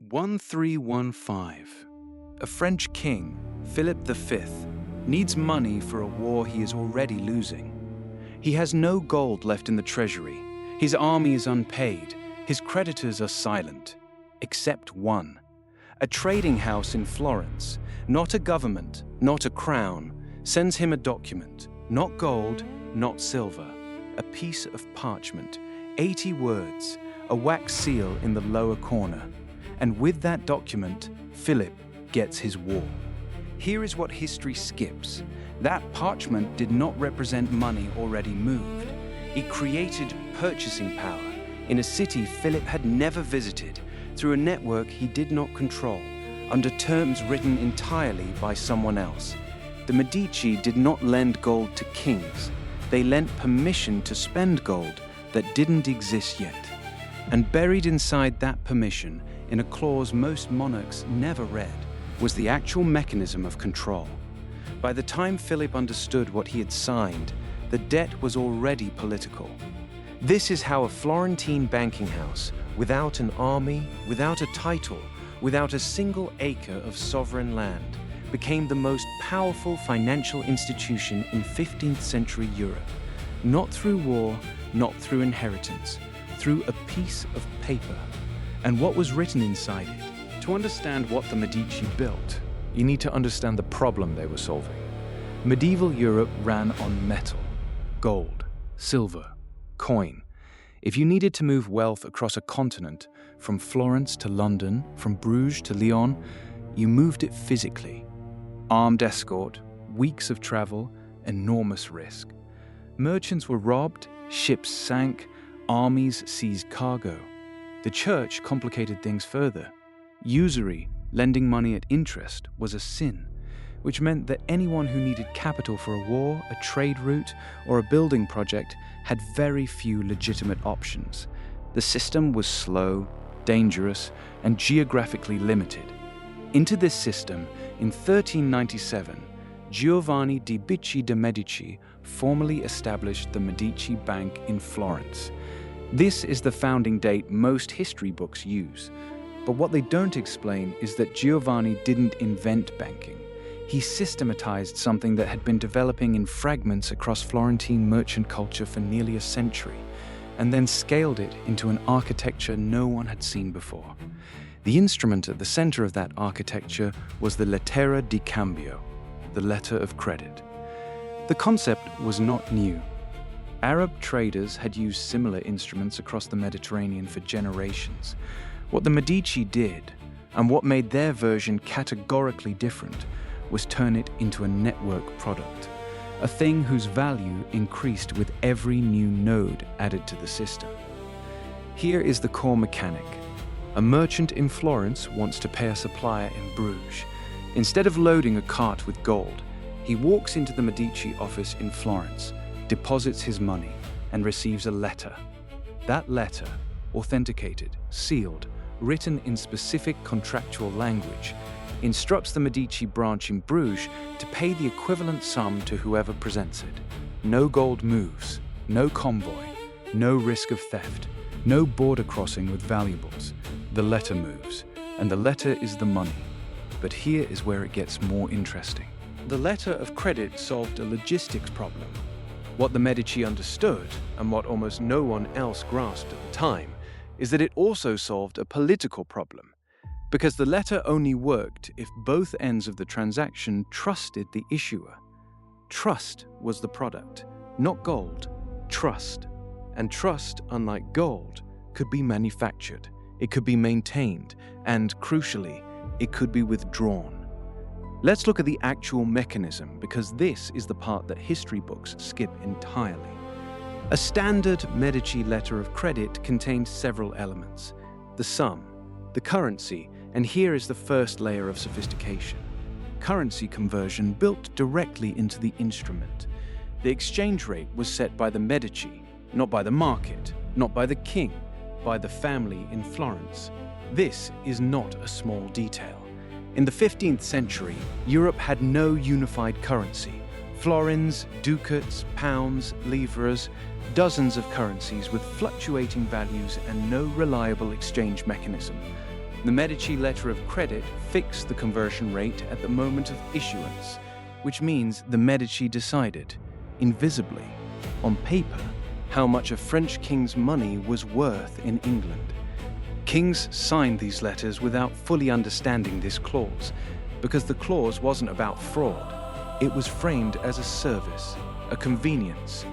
1315. A French king, Philip V, needs money for a war he is already losing. He has no gold left in the treasury. His army is unpaid. His creditors are silent, except one. A trading house in Florence, not a government, not a crown, sends him a document, not gold, not silver, a piece of parchment, 80 words, a wax seal in the lower corner. And with that document, Philip gets his war. Here is what history skips. That parchment did not represent money already moved. It created purchasing power in a city Philip had never visited, through a network he did not control, under terms written entirely by someone else. The Medici did not lend gold to kings. They lent permission to spend gold that didn't exist yet. And buried inside that permission, in a clause most monarchs never read, was the actual mechanism of control. By the time Philip understood what he had signed, the debt was already political. This is how a Florentine banking house, without an army, without a title, without a single acre of sovereign land, became the most powerful financial institution in 15th century Europe. Not through war, not through inheritance, through a piece of paper. And what was written inside it? To understand what the Medici built, you need to understand the problem they were solving. Medieval Europe ran on metal, gold, silver, coin. If you needed to move wealth across a continent, from Florence to London, from Bruges to Lyon, you moved it physically. Armed escort, weeks of travel, enormous risk. Merchants were robbed, ships sank, armies seized cargo. The church complicated things further. Usury, lending money at interest, was a sin, which meant that anyone who needed capital for a war, a trade route, or a building project had very few legitimate options. The system was slow, dangerous, and geographically limited. Into this system, in 1397, Giovanni di Bicci de' Medici formally established the Medici Bank in Florence. This is the founding date most history books use. But what they don't explain is that Giovanni didn't invent banking. He systematized something that had been developing in fragments across Florentine merchant culture for nearly a century, and then scaled it into an architecture no one had seen before. The instrument at the center of that architecture was the lettera di cambio, the letter of credit. The concept was not new. Arab traders had used similar instruments across the Mediterranean for generations. What the Medici did, and what made their version categorically different, was turn it into a network product, a thing whose value increased with every new node added to the system. Here is the core mechanic. A merchant in Florence wants to pay a supplier in Bruges. Instead of loading a cart with gold, he walks into the Medici office in Florence, deposits his money, and receives a letter. That letter, authenticated, sealed, written in specific contractual language, instructs the Medici branch in Bruges to pay the equivalent sum to whoever presents it. No gold moves, no convoy, no risk of theft, no border crossing with valuables. The letter moves, and the letter is the money. But here is where it gets more interesting. The letter of credit solved a logistics problem. What the Medici understood, and what almost no one else grasped at the time, is that it also solved a political problem, because the letter only worked if both ends of the transaction trusted the issuer. Trust was the product, not gold, trust. And trust, unlike gold, could be manufactured, it could be maintained, and crucially, it could be withdrawn. Let's look at the actual mechanism, because this is the part that history books skip entirely. A standard Medici letter of credit contained several elements: the sum, the currency, and here is the first layer of sophistication: currency conversion built directly into the instrument. The exchange rate was set by the Medici, not by the market, not by the king, by the family in Florence. This is not a small detail. In the 15th century, Europe had no unified currency. Florins, ducats, pounds, livres, dozens of currencies with fluctuating values and no reliable exchange mechanism. The Medici letter of credit fixed the conversion rate at the moment of issuance, which means the Medici decided, invisibly, on paper, how much a French king's money was worth in England. Kings signed these letters without fully understanding this clause, because the clause wasn't about fraud. It was framed as a service, a convenience.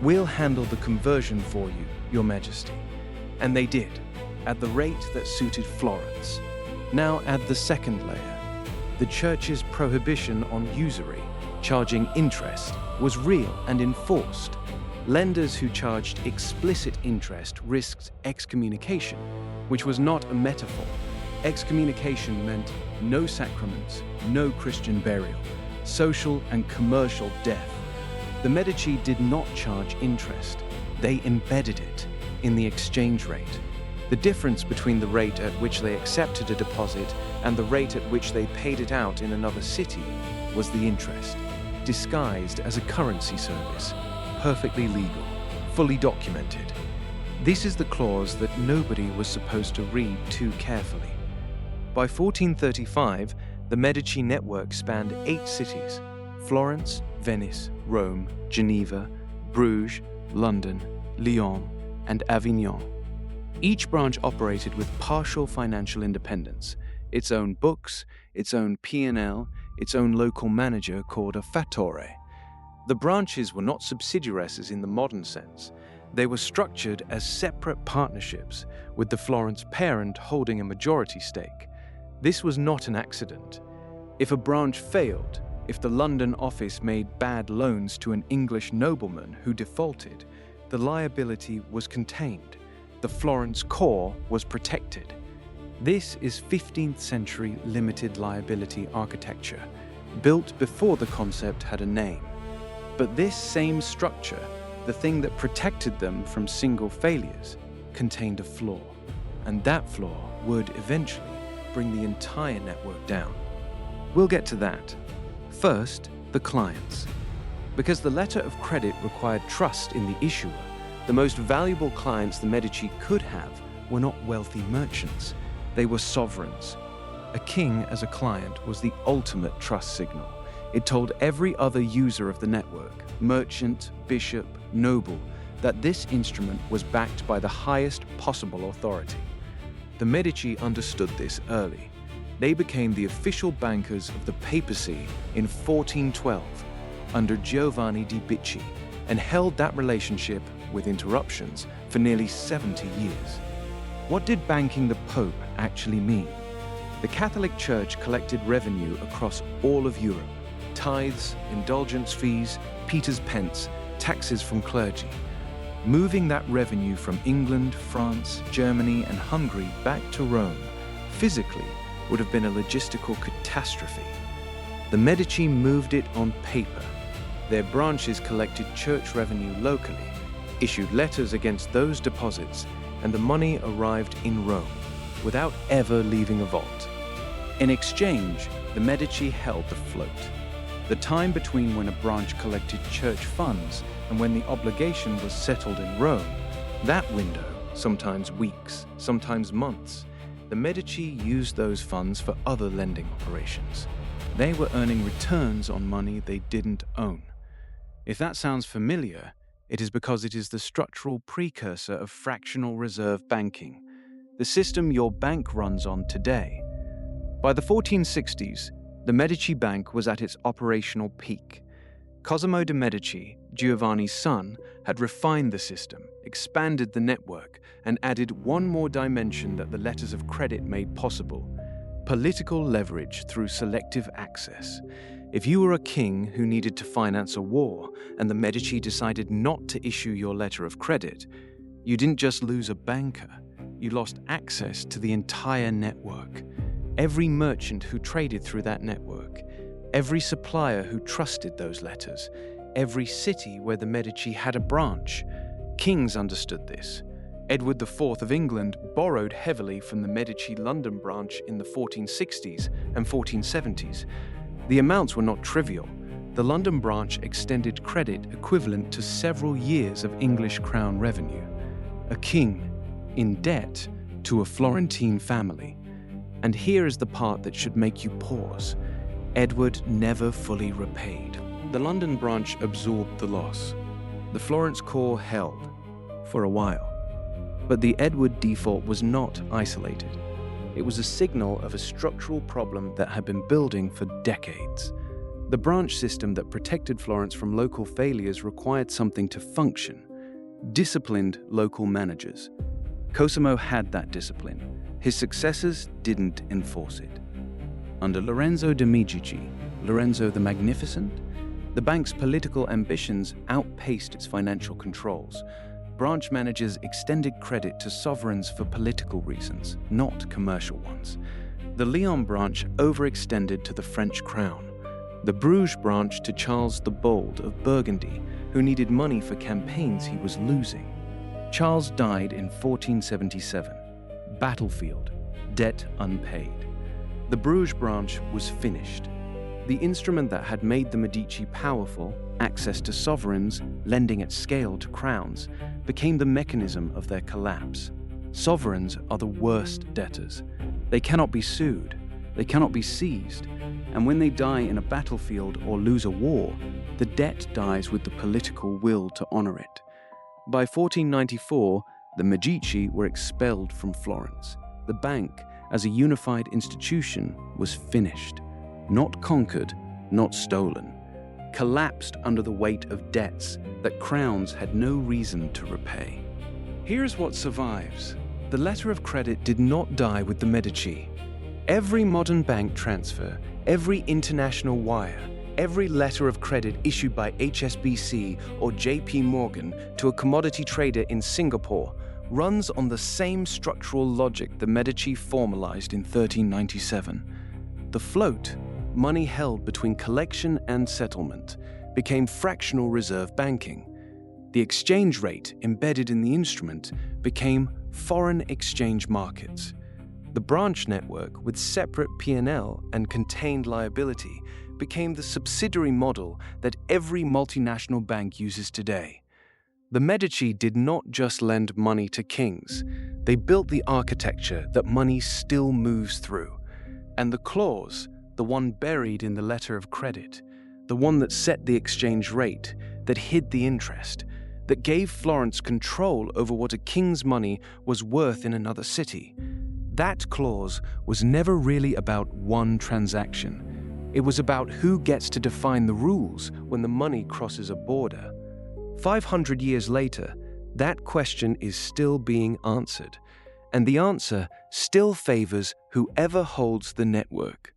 We'll handle the conversion for you, Your Majesty. And they did, at the rate that suited Florence. Now add the second layer. The Church's prohibition on usury, charging interest, was real and enforced. Lenders who charged explicit interest risked excommunication, which was not a metaphor. Excommunication meant no sacraments, no Christian burial, social and commercial death. The Medici did not charge interest. They embedded it in the exchange rate. The difference between the rate at which they accepted a deposit and the rate at which they paid it out in another city was the interest, disguised as a currency service, perfectly legal, fully documented. This is the clause that nobody was supposed to read too carefully. By 1435, the Medici network spanned 8 cities: Florence, Venice, Rome, Geneva, Bruges, London, Lyon, and Avignon. Each branch operated with partial financial independence, its own books, its own P&L, its own local manager called a fattore. The branches were not subsidiaries in the modern sense. They were structured as separate partnerships, with the Florence parent holding a majority stake. This was not an accident. If a branch failed, if the London office made bad loans to an English nobleman who defaulted, the liability was contained. The Florence core was protected. This is 15th-century limited liability architecture, built before the concept had a name. But this same structure, the thing that protected them from single failures, contained a flaw, and that flaw would eventually bring the entire network down. We'll get to that. First, the clients. Because the letter of credit required trust in the issuer, the most valuable clients the Medici could have were not wealthy merchants. They were sovereigns. A king as a client was the ultimate trust signal. It told every other user of the network, merchant, bishop, noble, that this instrument was backed by the highest possible authority. The Medici understood this early. They became the official bankers of the papacy in 1412 under Giovanni di Bicci and held that relationship, with interruptions, for nearly 70 years. What did banking the Pope actually mean? The Catholic Church collected revenue across all of Europe: tithes, indulgence fees, Peter's pence, taxes from clergy. Moving that revenue from England, France, Germany, and Hungary back to Rome, physically, would have been a logistical catastrophe. The Medici moved it on paper. Their branches collected church revenue locally, issued letters against those deposits, and the money arrived in Rome, without ever leaving a vault. In exchange, the Medici held the float. The time between when a branch collected church funds and when the obligation was settled in Rome, that window, sometimes weeks, sometimes months, the Medici used those funds for other lending operations. They were earning returns on money they didn't own. If that sounds familiar, it is because it is the structural precursor of fractional reserve banking, the system your bank runs on today. By the 1460s, the Medici Bank was at its operational peak. Cosimo de' Medici, Giovanni's son, had refined the system, expanded the network, and added one more dimension that the letters of credit made possible: political leverage through selective access. If you were a king who needed to finance a war and the Medici decided not to issue your letter of credit, you didn't just lose a banker, you lost access to the entire network. Every merchant who traded through that network, every supplier who trusted those letters, every city where the Medici had a branch. Kings understood this. Edward IV of England borrowed heavily from the Medici London branch in the 1460s and 1470s. The amounts were not trivial. The London branch extended credit equivalent to several years of English crown revenue. A king in debt to a Florentine family. And here is the part that should make you pause. Edward never fully repaid. The London branch absorbed the loss. The Florence core held, for a while. But the Edward default was not isolated. It was a signal of a structural problem that had been building for decades. The branch system that protected Florence from local failures required something to function: disciplined local managers. Cosimo had that discipline. His successors didn't enforce it. Under Lorenzo de' Medici, Lorenzo the Magnificent, the bank's political ambitions outpaced its financial controls. Branch managers extended credit to sovereigns for political reasons, not commercial ones. The Lyon branch overextended to the French crown. The Bruges branch to Charles the Bold of Burgundy, who needed money for campaigns he was losing. Charles died in 1477. Battlefield, debt unpaid. The Bruges branch was finished. The instrument that had made the Medici powerful, access to sovereigns, lending at scale to crowns, became the mechanism of their collapse. Sovereigns are the worst debtors. They cannot be sued, they cannot be seized, and when they die in a battlefield or lose a war, the debt dies with the political will to honor it. By 1494, the Medici were expelled from Florence. The bank, as a unified institution, was finished. Not conquered, not stolen. Collapsed under the weight of debts that crowns had no reason to repay. Here's what survives. The letter of credit did not die with the Medici. Every modern bank transfer, every international wire, every letter of credit issued by HSBC or JP Morgan to a commodity trader in Singapore runs on the same structural logic the Medici formalized in 1397. The float, money held between collection and settlement, became fractional reserve banking. The exchange rate embedded in the instrument became foreign exchange markets. The branch network, with separate P&L and contained liability, became the subsidiary model that every multinational bank uses today. The Medici did not just lend money to kings. They built the architecture that money still moves through. And the clause, the one buried in the letter of credit, the one that set the exchange rate, that hid the interest, that gave Florence control over what a king's money was worth in another city. That clause was never really about one transaction. It was about who gets to define the rules when the money crosses a border. 500 years later, that question is still being answered, and the answer still favors whoever holds the network.